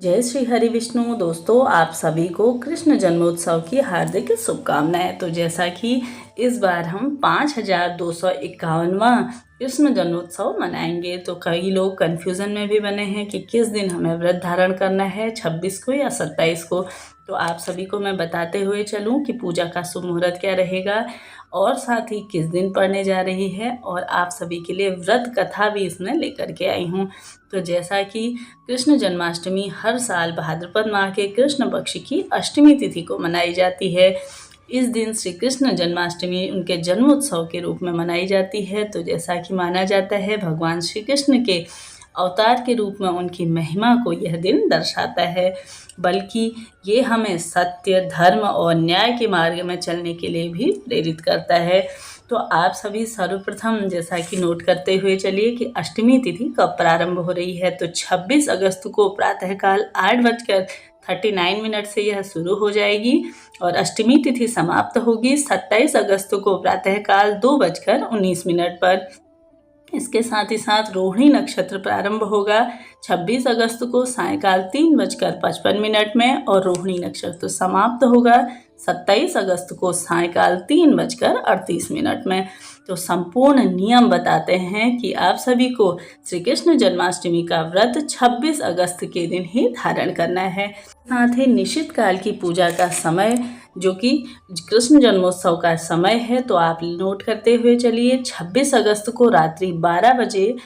जय श्री हरि विष्णु। दोस्तों, आप सभी को कृष्ण जन्मोत्सव की हार्दिक शुभकामनाएं। तो जैसा कि इस बार हम 5251वां कृष्ण जन्मोत्सव मनाएंगे, तो कई लोग कंफ्यूजन में भी बने हैं कि किस दिन हमें व्रत धारण करना है, 26 को या 27 को। तो आप सभी को मैं बताते हुए चलूं कि पूजा का शुभ मुहूर्त क्या रहेगा और साथ ही किस दिन पड़ने जा रही है, और आप सभी के लिए व्रत कथा भी इसमें लेकर के आई हूँ। तो जैसा कि कृष्ण जन्माष्टमी हर साल भाद्रपद माह के कृष्ण पक्ष की अष्टमी तिथि को मनाई जाती है। इस दिन श्री कृष्ण जन्माष्टमी उनके जन्मोत्सव के रूप में मनाई जाती है। तो जैसा कि माना जाता है, भगवान श्री कृष्ण के अवतार के रूप में उनकी महिमा को यह दिन दर्शाता है, बल्कि ये हमें सत्य, धर्म और न्याय के मार्ग में चलने के लिए भी प्रेरित करता है। तो आप सभी सर्वप्रथम जैसा कि नोट करते हुए चलिए कि अष्टमी तिथि कब प्रारंभ हो रही है। तो 26 अगस्त को प्रातःकाल 8:39 से यह शुरू हो जाएगी और अष्टमी तिथि समाप्त होगी 27 अगस्त को प्रातःकाल 2:19 पर। इसके साथ ही साथ रोहिणी नक्षत्र प्रारंभ होगा 26 अगस्त को सायकाल 3:55 में और रोहिणी नक्षत्र समाप्त होगा 27 अगस्त को सायकाल 3:38 में। तो संपूर्ण नियम बताते हैं कि आप सभी को श्री कृष्ण जन्माष्टमी का व्रत 26 अगस्त के दिन ही धारण करना है। साथ ही निश्चित काल की पूजा का समय जो कि कृष्ण जन्मोत्सव का समय है, तो आप नोट करते हुए चलिए 26 अगस्त को रात्रि 12 बजे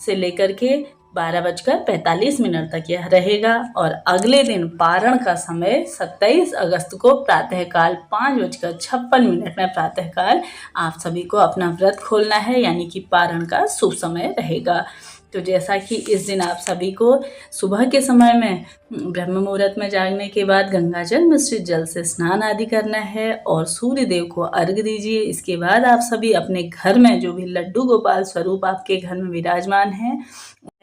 से लेकर के 12:45 तक यह रहेगा। और अगले दिन पारण का समय 27 अगस्त को प्रातःकाल 5:56 में प्रातःकाल आप सभी को अपना व्रत खोलना है, यानी कि पारण का शुभ समय रहेगा। तो जैसा कि इस दिन आप सभी को सुबह के समय में ब्रह्म मुहूर्त में जागने के बाद गंगाजल मिश्रित जल से स्नान आदि करना है और सूर्य देव को अर्घ्य दीजिए। इसके बाद आप सभी अपने घर में जो भी लड्डू गोपाल स्वरूप आपके घर में विराजमान हैं,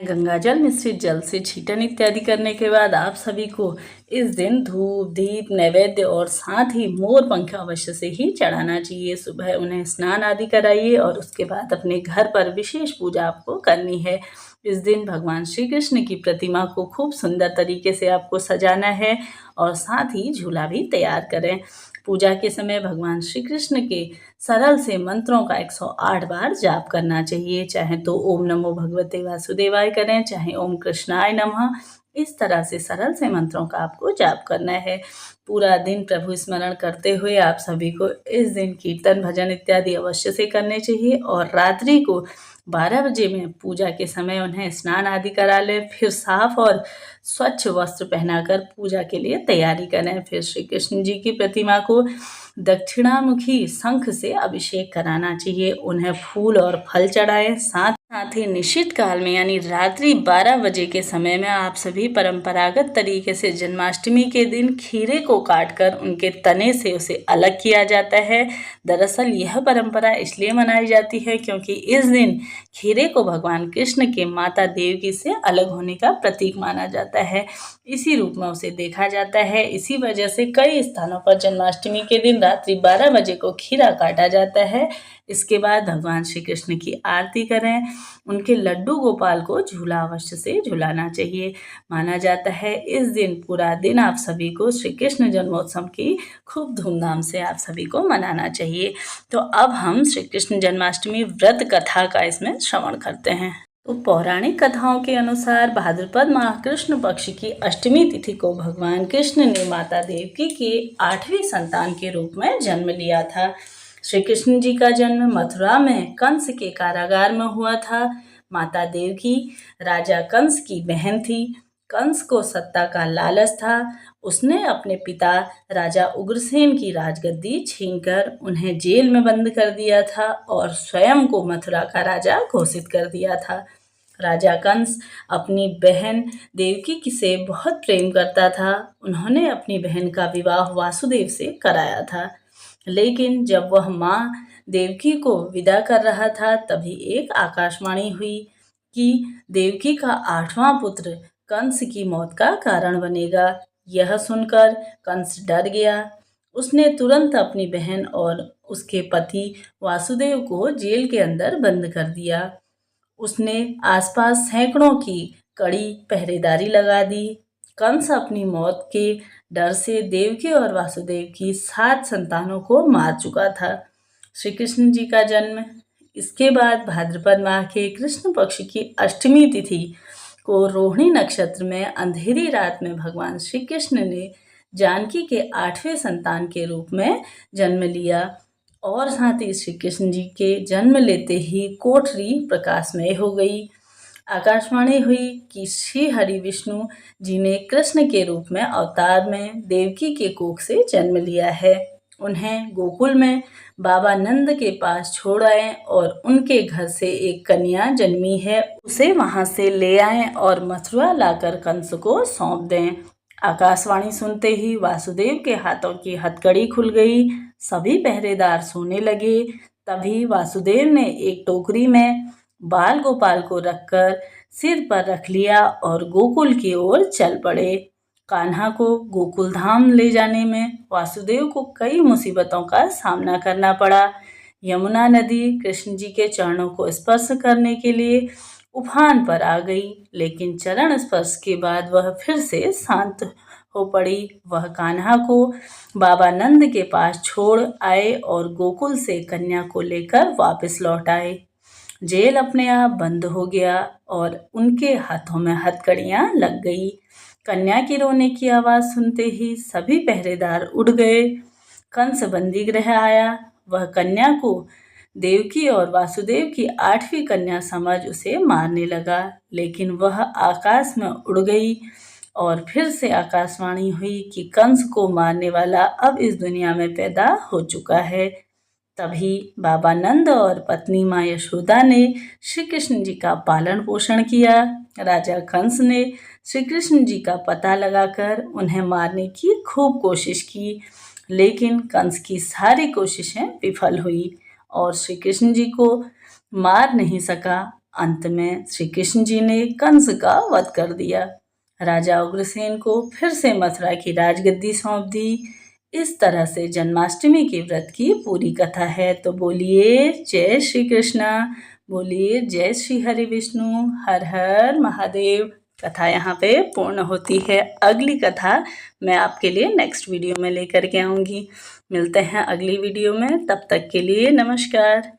गंगाजल मिश्रित जल से छीटन इत्यादि करने के बाद आप सभी को इस दिन धूप, दीप, नैवेद्य और साथ ही मोर पंख अवश्य से ही चढ़ाना चाहिए। सुबह उन्हें स्नान आदि कराइए और उसके बाद अपने घर पर विशेष पूजा आपको करनी है। इस दिन भगवान श्री कृष्ण की प्रतिमा को खूब सुंदर तरीके से आपको सजाना है और साथ ही झूला भी तैयार करें। पूजा के समय भगवान श्री कृष्ण के सरल से मंत्रों का 108 बार जाप करना चाहिए। चाहे तो ओम नमो भगवते वासुदेवाय करें, चाहे ओम कृष्णाय नमः, इस तरह से सरल से मंत्रों का आपको जाप करना है। पूरा दिन प्रभु स्मरण करते हुए आप सभी को इस दिन कीर्तन, भजन इत्यादि अवश्य से करने चाहिए और रात्रि को 12 बजे में पूजा के समय उन्हें स्नान आदि करा लें। फिर साफ और स्वच्छ वस्त्र पहनाकर पूजा के लिए तैयारी करें। फिर श्री कृष्ण जी की प्रतिमा को दक्षिणामुखी शंख से अभिषेक कराना चाहिए। उन्हें फूल और फल चढ़ाएं। साथ ही निश्चित काल में यानी रात्रि 12 बजे के समय में आप सभी परंपरागत तरीके से जन्माष्टमी के दिन खीरे को काटकर उनके तने से उसे अलग किया जाता है। दरअसल यह परंपरा इसलिए मनाई जाती है क्योंकि इस दिन खीरे को भगवान कृष्ण के माता देवकी से अलग होने का प्रतीक माना जाता है। इसी रूप में उसे देखा जाता है। इसी वजह से कई स्थानों पर जन्माष्टमी के दिन रात्रि 12 बजे को खीरा काटा जाता है। इसके बाद भगवान श्री कृष्ण की आरती करें। उनके लड्डू गोपाल को झूला अवश्य से झुलाना चाहिए। माना जाता है इस दिन पूरा दिन आप सभी को श्री कृष्ण जन्मोत्सव की खूब धूमधाम से आप सभी को मनाना चाहिए। तो अब हम श्री कृष्ण जन्माष्टमी व्रत कथा का इसमें श्रवण करते हैं। तो पौराणिक कथाओं के अनुसार भाद्रपद माह कृष्ण पक्ष की अष्टमी तिथि को भगवान कृष्ण ने माता देवकी के 8वीं संतान के रूप में जन्म लिया था। श्री कृष्ण जी का जन्म मथुरा में कंस के कारागार में हुआ था। माता देवकी राजा कंस की बहन थी। कंस को सत्ता का लालच था। उसने अपने पिता राजा उग्रसेन की राजगद्दी छीनकर उन्हें जेल में बंद कर दिया था और स्वयं को मथुरा का राजा घोषित कर दिया था। राजा कंस अपनी बहन देवकी से बहुत प्रेम करता था। उन्होंने अपनी बहन का विवाह वासुदेव से कराया था। लेकिन जब वह माँ देवकी को विदा कर रहा था, तभी एक आकाशवाणी हुई कि देवकी का 8वां पुत्र कंस की मौत का कारण बनेगा। यह सुनकर कंस डर गया। उसने तुरंत अपनी बहन और उसके पति वासुदेव को जेल के अंदर बंद कर दिया। उसने आसपास सैकड़ों की कड़ी पहरेदारी लगा दी कंस अपनी मौत के डर से देवकी और वासुदेव की 7 संतानों को मार चुका था। श्री कृष्ण जी का जन्म। इसके बाद भाद्रपद माह के कृष्ण पक्ष की अष्टमी तिथि को रोहिणी नक्षत्र में अंधेरी रात में भगवान श्री कृष्ण ने जानकी के 8वें संतान के रूप में जन्म लिया और साथ ही श्री कृष्ण जी के जन्म लेते ही कोठरी प्रकाशमय हो गई। आकाशवाणी हुई कि श्री हरि विष्णु जी ने कृष्ण के रूप में अवतार में देवकी के कोख से जन्म लिया है। उन्हें गोकुल में बाबा नंद के पास छोड़ आए और उनके घर से एक कन्या जन्मी है, उसे वहां से ले आए और मथुरा लाकर कंस को सौंप दें। आकाशवाणी सुनते ही वासुदेव के हाथों की हथकड़ी खुल गई। सभी पहरेदार सोने लगे। तभी वासुदेव ने एक टोकरी में बाल गोपाल को रखकर सिर पर रख लिया और गोकुल की ओर चल पड़े। कान्हा को गोकुल धाम ले जाने में वासुदेव को कई मुसीबतों का सामना करना पड़ा। यमुना नदी कृष्ण जी के चरणों को स्पर्श करने के लिए उफान पर आ गई, लेकिन चरण स्पर्श के बाद वह फिर से शांत हो पड़ी। वह कान्हा को बाबा नंद के पास छोड़ आए और गोकुल से कन्या को लेकर वापस लौट आए। जेल अपने आप बंद हो गया और उनके हाथों में हथकड़ियां लग गई। कन्या की रोने की आवाज सुनते ही सभी पहरेदार उठ गए। कंस बंदी गृह आया। वह कन्या को देवकी और वासुदेव की 8वीं कन्या समझ उसे मारने लगा, लेकिन वह आकाश में उड़ गई और फिर से आकाशवाणी हुई कि कंस को मारने वाला अब इस दुनिया में पैदा हो चुका है। तभी बाबा नंद और पत्नी माँ यशोदा ने श्री कृष्ण जी का पालन पोषण किया। राजा कंस ने श्री कृष्ण जी का पता लगाकर उन्हें मारने की खूब कोशिश की, लेकिन कंस की सारी कोशिशें विफल हुई और श्री कृष्ण जी को मार नहीं सका। अंत में श्री कृष्ण जी ने कंस का वध कर दिया। राजा उग्रसेन को फिर से मथुरा की राजगद्दी सौंप दी। इस तरह से जन्माष्टमी के व्रत की पूरी कथा है। तो बोलिए जय श्री कृष्णा, बोलिए जय श्री हरि विष्णु, हर हर महादेव। कथा यहाँ पे पूर्ण होती है। अगली कथा मैं आपके लिए नेक्स्ट वीडियो में लेकर के आऊँगी। मिलते हैं अगली वीडियो में, तब तक के लिए नमस्कार।